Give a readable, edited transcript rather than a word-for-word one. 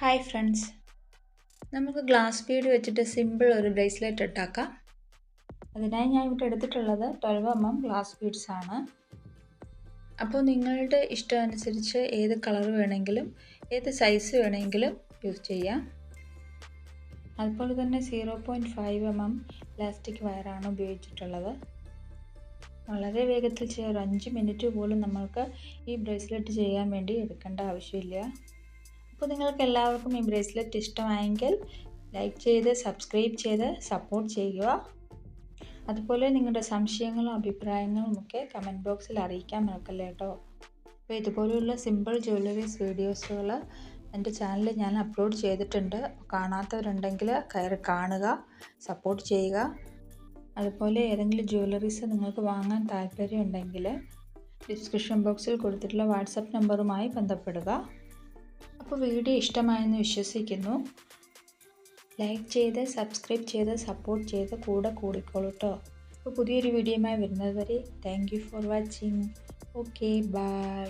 Hi friends, നമുക്ക് glass Bede വെച്ചിട്ട് simple ഒരു ബ്രേസ്ലെറ്റ് ഇട്ടാക്കാം. അതിനായി ഞാൻ ഇവിടെ എടുത്തിട്ടുള്ളത് 12mm ഗ്ലാസ് ബീഡ്സ് ആണ്. അപ്പോൾ നിങ്ങളുടെ ഇഷ്ടം അനുസരിച്ച് ഏത് കളർ വേണമെങ്കിലും ഏത് സൈസ് വേണമെങ്കിലും യൂസ് ചെയ്യാം. അതുപോലെ തന്നെ 0.5mm ഇലാസ്റ്റിക് വയറാണ് ഉപയോഗിച്ചിട്ടുള്ളത്. വളരെ വേഗത്തിൽ ചെയ്യാൻ 5 മിനിറ്റ് പോലും നമ്മൾക്ക് ഈ ബ്രേസ്ലെറ്റ് ചെയ്യാൻ വേണ്ടി എടുക്കേണ്ട ആവശ്യമില്ല. അപ്പോൾ നിങ്ങൾക്ക് എല്ലാവർക്കും ഈ ബ്രേസ്ലെറ്റ് ഇഷ്ടമായെങ്കിൽ ലൈക്ക് ചെയ്ത് സബ്സ്ക്രൈബ് ചെയ്ത് സപ്പോർട്ട് ചെയ്യുക. അതുപോലെ നിങ്ങളുടെ സംശയങ്ങളും അഭിപ്രായങ്ങളും ഒക്കെ കമൻറ്റ് ബോക്സിൽ അറിയിക്കാൻ മറക്കല്ലേ കേട്ടോ. അപ്പോൾ ഇതുപോലെയുള്ള സിമ്പിൾ ജ്വല്ലറീസ് വീഡിയോസുകൾ എൻ്റെ ചാനലിൽ ഞാൻ അപ്ലോഡ് ചെയ്തിട്ടുണ്ട്. കാണാത്തവരുണ്ടെങ്കിൽ കയറി കാണുക, സപ്പോർട്ട് ചെയ്യുക. അതുപോലെ ഏതെങ്കിലും ജ്വല്ലറീസ് നിങ്ങൾക്ക് വാങ്ങാൻ താല്പര്യമുണ്ടെങ്കിൽ ഡിസ്ക്രിപ്ഷൻ ബോക്സിൽ കൊടുത്തിട്ടുള്ള വാട്സപ്പ് നമ്പറുമായി ബന്ധപ്പെടുക. അപ്പോൾ വീഡിയോ ഇഷ്ടമായെന്ന് വിശ്വസിക്കുന്നു. ലൈക്ക് ചെയ്ത് സബ്സ്ക്രൈബ് ചെയ്ത് സപ്പോർട്ട് ചെയ്ത് കൂടിക്കോളൂ കേട്ടോ. അപ്പോൾ പുതിയൊരു വീഡിയോയുമായി വരുന്നത് വരെ thank you for watching. Okay, by.